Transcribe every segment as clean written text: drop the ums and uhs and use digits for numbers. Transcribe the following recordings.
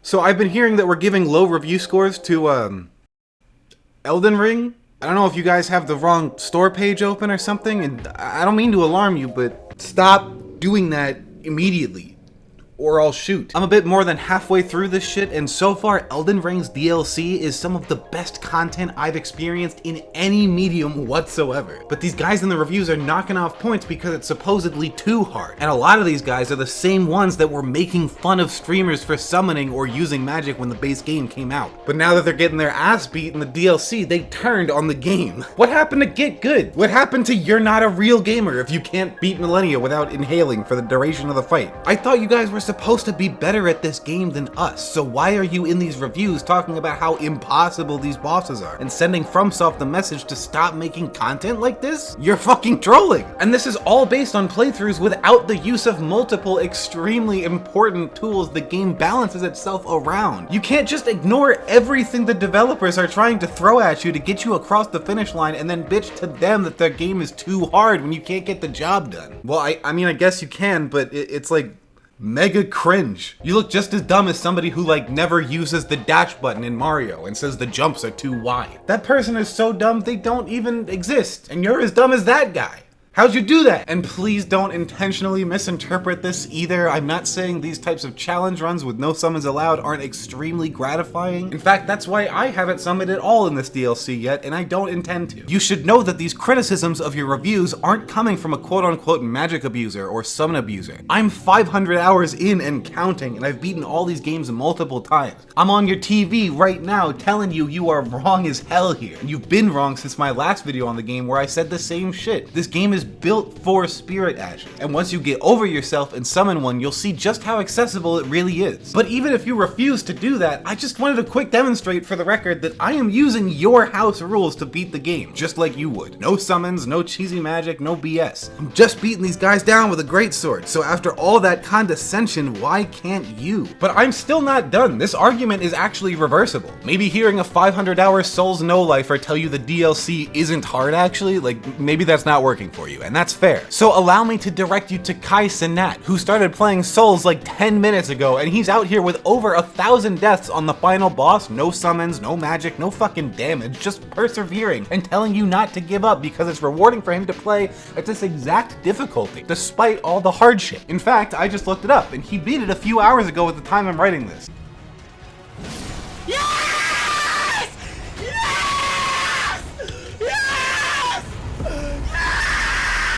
So I've been hearing that we're giving low review scores to, Elden Ring? I don't know if you guys have the wrong store page open or something, and I don't mean to alarm you, but stop doing that immediately, or I'll shoot. I'm a bit more than halfway through this shit, and so far Elden Ring's DLC is some of the best content I've experienced in any medium whatsoever. But these guys in the reviews are knocking off points because it's supposedly too hard. And a lot of these guys are the same ones that were making fun of streamers for summoning or using magic when the base game came out. But now that they're getting their ass beat in the DLC, they turned on the game. What happened to Get Good? What happened to You're Not a Real Gamer if you can't beat Millennia without inhaling for the duration of the fight? I thought you guys were supposed to be better at this game than us, so why are you in these reviews talking about how impossible these bosses are and sending FromSoft the message to stop making content like this? You're fucking trolling! And this is all based on playthroughs without the use of multiple extremely important tools the game balances itself around. You can't just ignore everything the developers are trying to throw at you to get you across the finish line and then bitch to them that their game is too hard when you can't get the job done. Well, I mean, I guess you can, but it's like mega cringe. You look just as dumb as somebody who never uses the dash button in Mario and says the jumps are too wide. That person is so dumb they don't even exist, and you're as dumb as that guy. How'd you do that? And please don't intentionally misinterpret this either. I'm not saying these types of challenge runs with no summons allowed aren't extremely gratifying. In fact, that's why I haven't summoned at all in this DLC yet, and I don't intend to. You should know that these criticisms of your reviews aren't coming from a quote-unquote magic abuser or summon abuser. I'm 500 hours in and counting, and I've beaten all these games multiple times. I'm on your TV right now telling you you are wrong as hell here. And you've been wrong since my last video on the game where I said the same shit. This game is built for spirit ashes, and once you get over yourself and summon one, you'll see just how accessible it really is. But even if you refuse to do that, I just wanted to quick demonstrate for the record that I am using your house rules to beat the game, just like you would. No summons, no cheesy magic, no BS. I'm just beating these guys down with a greatsword, so after all that condescension, why can't you? But I'm still not done. This argument is actually reversible. Maybe hearing a 500-hour Souls no-lifer tell you the DLC isn't hard actually, maybe that's not working for you, and that's fair. So allow me to direct you to Kai Cenat, who started playing Souls 10 minutes ago, and he's out here with over 1,000 deaths on the final boss, no summons, no magic, no fucking damage, just persevering and telling you not to give up because it's rewarding for him to play at this exact difficulty, despite all the hardship. In fact, I just looked it up, and he beat it a few hours ago at the time I'm writing this. Yes!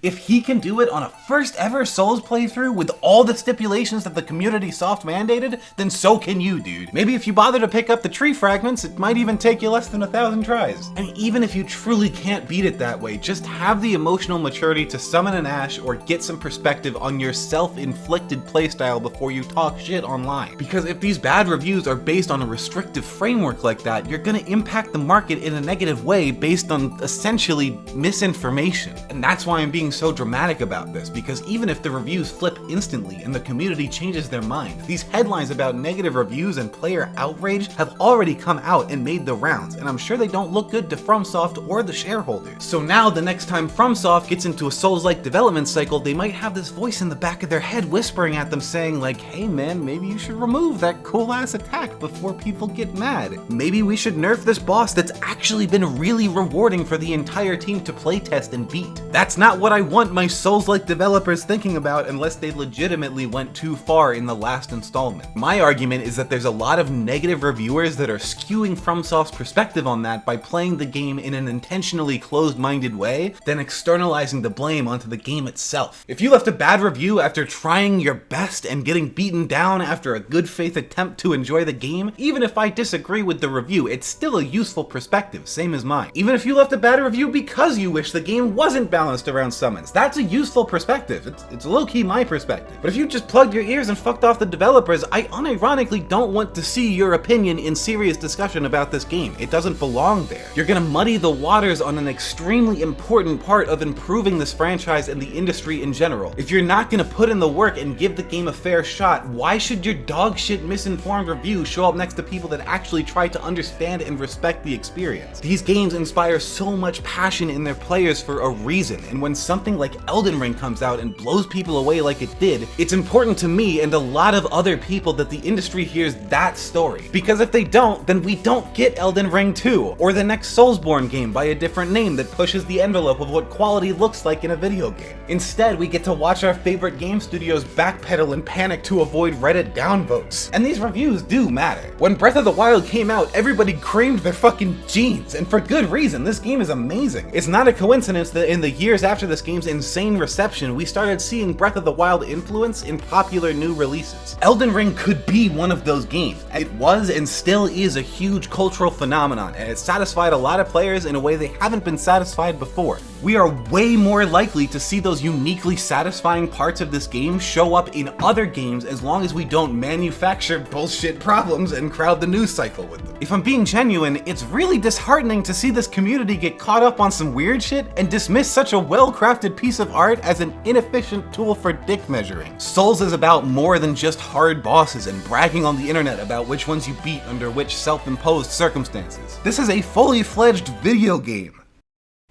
If he can do it on a first ever Souls playthrough with all the stipulations that the community soft mandated, then so can you, dude. Maybe if you bother to pick up the tree fragments, it might even take you less than 1,000 tries. And even if you truly can't beat it that way, just have the emotional maturity to summon an Ash or get some perspective on your self-inflicted playstyle before you talk shit online. Because if these bad reviews are based on a restrictive framework like that, you're gonna impact the market in a negative way based on essentially misinformation. And that's why I'm being so dramatic about this, because even if the reviews flip instantly and the community changes their mind, these headlines about negative reviews and player outrage have already come out and made the rounds, and I'm sure they don't look good to FromSoft or the shareholders. So now the next time FromSoft gets into a Souls-like development cycle, they might have this voice in the back of their head whispering at them saying hey man, maybe you should remove that cool ass attack before people get mad. Maybe we should nerf this boss that's actually been really rewarding for the entire team to playtest and beat. That's not what I want my Souls-like developers thinking about unless they legitimately went too far in the last installment. My argument is that there's a lot of negative reviewers that are skewing FromSoft's perspective on that by playing the game in an intentionally closed-minded way, then externalizing the blame onto the game itself. If you left a bad review after trying your best and getting beaten down after a good faith attempt to enjoy the game, even if I disagree with the review, it's still a useful perspective, same as mine. Even if you left a bad review because you wish the game wasn't balanced around summons, that's a useful perspective. It's low-key my perspective. But if you just plugged your ears and fucked off the developers, I unironically don't want to see your opinion in serious discussion about this game. It doesn't belong there. You're gonna muddy the waters on an extremely important part of improving this franchise and the industry in general. If you're not gonna put in the work and give the game a fair shot, why should your dogshit misinformed review show up next to people that actually try to understand and respect the experience? These games inspire so much passion in their players for a reason, and when some something like Elden Ring comes out and blows people away like it did, it's important to me and a lot of other people that the industry hears that story. Because if they don't, then we don't get Elden Ring 2, or the next Soulsborne game by a different name that pushes the envelope of what quality looks like in a video game. Instead, we get to watch our favorite game studios backpedal and panic to avoid Reddit downvotes. And these reviews do matter. When Breath of the Wild came out, everybody creamed their fucking jeans, and for good reason. This game is amazing. It's not a coincidence that in the years after this game's insane reception, we started seeing Breath of the Wild influence in popular new releases. Elden Ring could be one of those games. It was and still is a huge cultural phenomenon, and it satisfied a lot of players in a way they haven't been satisfied before. We are way more likely to see those uniquely satisfying parts of this game show up in other games as long as we don't manufacture bullshit problems and crowd the news cycle with them. If I'm being genuine, it's really disheartening to see this community get caught up on some weird shit and dismiss such a well-crafted piece of art as an inefficient tool for dick measuring. Souls is about more than just hard bosses and bragging on the internet about which ones you beat under which self-imposed circumstances. This is a fully fledged video game.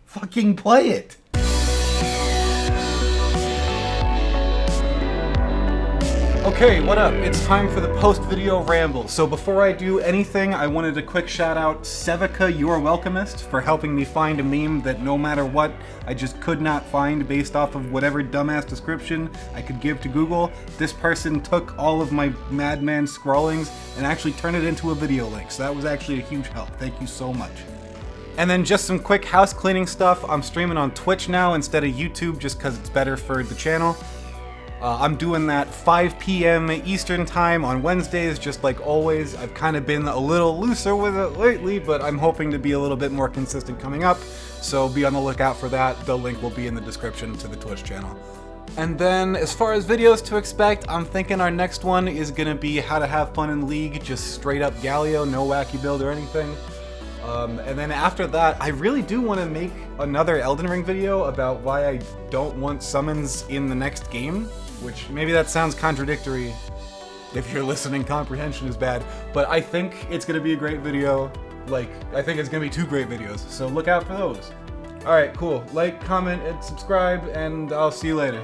Fucking play it! Okay, what up? It's time for the post-video ramble. So before I do anything, I wanted to quick shout out Sevica Your Welcomist for helping me find a meme that no matter what, I just could not find based off of whatever dumbass description I could give to Google. This person took all of my madman scrawlings and actually turned it into a video link, so that was actually a huge help. Thank you so much. And then just some quick house cleaning stuff. I'm streaming on Twitch now instead of YouTube just because it's better for the channel. I'm doing that 5 p.m. Eastern time on Wednesdays, just like always. I've kind of been a little looser with it lately, but I'm hoping to be a little bit more consistent coming up, so be on the lookout for that. The link will be in the description to the Twitch channel. And then, as far as videos to expect, I'm thinking our next one is gonna be how to have fun in League, just straight up Galio, no wacky build or anything. And then after that, I really do want to make another Elden Ring video about why I don't want summons in the next game, which maybe that sounds contradictory if your listening comprehension is bad, but I think it's going to be a great video. Like, I think it's going to be 2 great videos, so look out for those. Alright, cool. Like, comment, and subscribe, and I'll see you later.